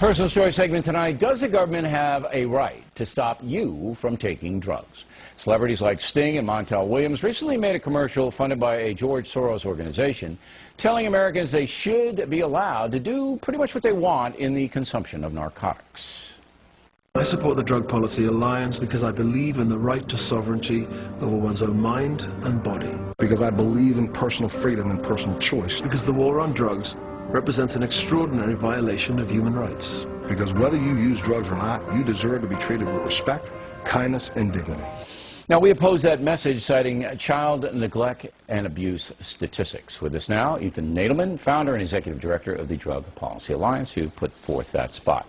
Personal Story segment tonight. Does the government have a right to stop you from taking drugs? Celebrities like Sting and Montel Williams recently made a commercial funded by a George Soros organization telling Americans they should be allowed to do pretty much what they want in the consumption of narcotics. I support the Drug Policy Alliance because I believe in the right to sovereignty over one's own mind and body. Because I believe in personal freedom and personal choice. Because the war on drugs represents an extraordinary violation of human rights. Because whether you use drugs or not, you deserve to be treated with respect, kindness, and dignity. Now, we oppose that message, citing child neglect and abuse statistics. With us now, Ethan Nadelman, founder and executive director of the Drug Policy Alliance, who put forth that spot.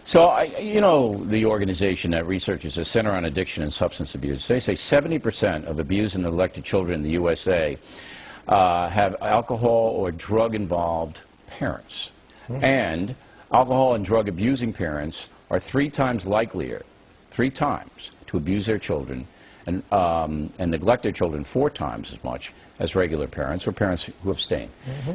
So, you know, the organization that researches the Center on Addiction and Substance Abuse, they say 70% of abused and neglected children in the USA have alcohol or drug-involved parents. And alcohol and drug-abusing parents are 3 times likelier, 3 times, to abuse their children and neglect their children 4 times as much as regular parents or parents who abstain.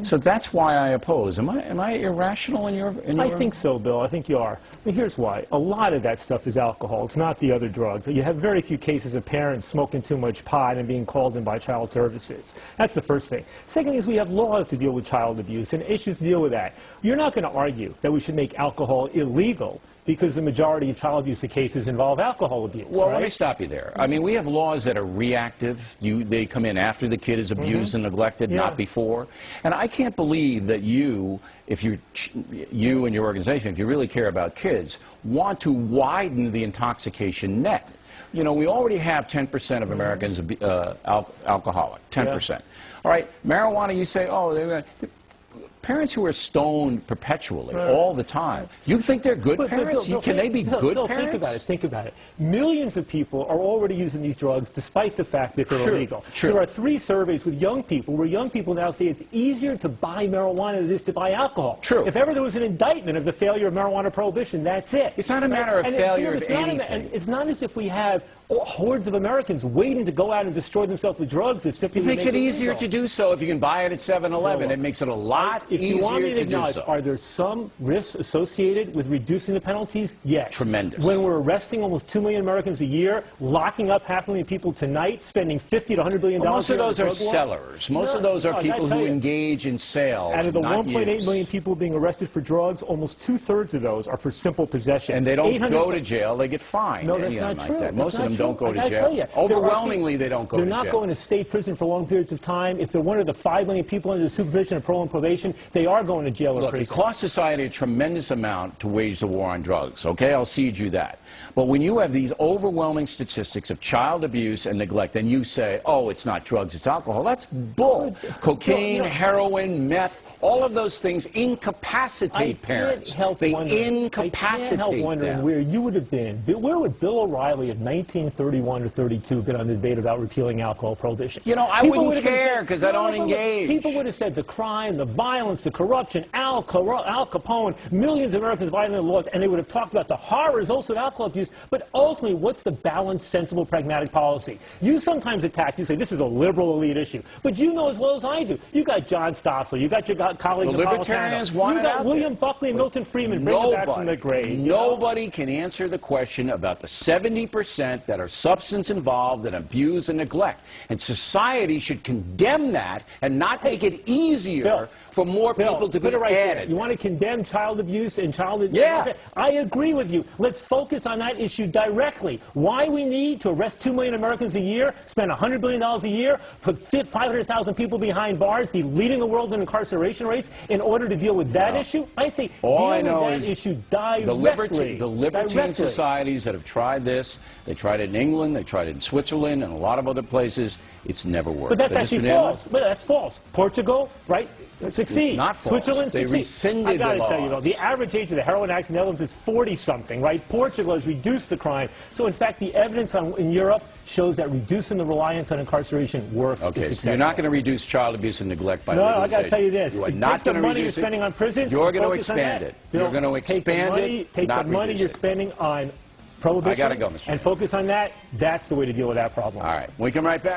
So that's why I oppose. Am I irrational in your I think so, Bill. I think you are. I mean, here's why. A lot of that stuff is alcohol. It's not the other drugs. You have very few cases of parents smoking too much pot and being called in by child services. That's the first thing. Second is we have laws to deal with child abuse and issues to deal with that. You're not going to argue that we should make alcohol illegal because the majority of child abuse cases involve alcohol abuse. Well, right? let me stop you there. I mean, we have laws that are reactive. They come in after the kid is abused and neglected, not before. And I can't believe that you and your organization, if you really care about kids, want to widen the intoxication net. You know, we already have 10% of Americans alcoholic, 10%. All right, marijuana, you say, oh, parents who are stoned perpetually, all the time, you think they're good parents? Can they be good parents? Think about it. Millions of people are already using these drugs despite the fact that they're illegal. There are 3 surveys with young people where young people now say it's easier to buy marijuana than it is to buy alcohol. If ever there was an indictment of the failure of marijuana prohibition, that's it. It's not a matter of failure of anything. It's not as if we have hordes of Americans waiting to go out and destroy themselves with drugs. It makes it easier to do so if you can buy it at 7-Eleven. It makes it a lot easier to do so. Are there some risks associated with reducing the penalties? Yes. Tremendous. When we're arresting almost 2 million Americans a year, locking up 500,000 people tonight, spending $50 to $100 billion most of those are sellers. Most of those are people who engage in sales, out of the 1.8 million people being arrested for drugs, almost 2/3 of those are for simple possession. And they don't go to jail. They get fined. No, that's not true. Most of them don't go to jail. Overwhelmingly, they don't go to jail. They're not going to state prison for long periods of time. If they're one of the 5 million people under the supervision of parole and probation, they are going to jail or prison. Look, it costs society a tremendous amount to wage the war on drugs, okay? I'll cede you that. But when you have these overwhelming statistics of child abuse and neglect, and you say, oh, it's not drugs, it's alcohol, that's bull. Cocaine, heroin, meth, all of those things incapacitate parents. They incapacitate I can't help wondering where you would have been. Where would Bill O'Reilly of 1931 or 32 get on the debate about repealing alcohol prohibition? You know, I wouldn't care because I don't engage. People would have said the crime, the violence, the corruption, Al Capone, millions of Americans violating the laws, and they would have talked about the horrors also of alcohol abuse. But ultimately, what's the balanced, sensible, pragmatic policy? You sometimes attack, you say this is a liberal elite issue. But you know as well as I do. You got John Stossel, you got your colleague the libertarians want you got William Buckley and Milton Friedman bringing it back from the grave. Nobody can answer the question about the 70% that are substance involved and abuse and neglect. And society should condemn that and not make it easier for more people to be added. You want to condemn child abuse and child abuse? Yeah. I agree with you. Let's focus on that issue directly. Why we need to arrest 2 million Americans a year, spend $100 billion a year, put 500,000 people behind bars, be leading the world in incarceration rates in order to deal with that issue? I say deal with that issue directly. The libertine societies that have tried this, they tried it in England, they tried it in Switzerland, and a lot of other places, it's never worked. But that's actually false. But that's false. Portugal, right? Succeed. It's not false. Switzerland they rescinded the law. I got to tell you, though, the average age of the heroin acts in the Netherlands is 40-something, right? Portugal has reduced the crime. So, in fact, the evidence in Europe shows that reducing the reliance on incarceration works. Okay, so you're not going to reduce child abuse and neglect by legalization. No, I got to tell you this. You are not going to reduce it. Take the money you're spending on prisons. You're going to expand it. You're going to expand it. Take the money you're spending on prohibition. I got to go, Mr. And focus on that. That's the way to deal with that problem. All right. We come right back.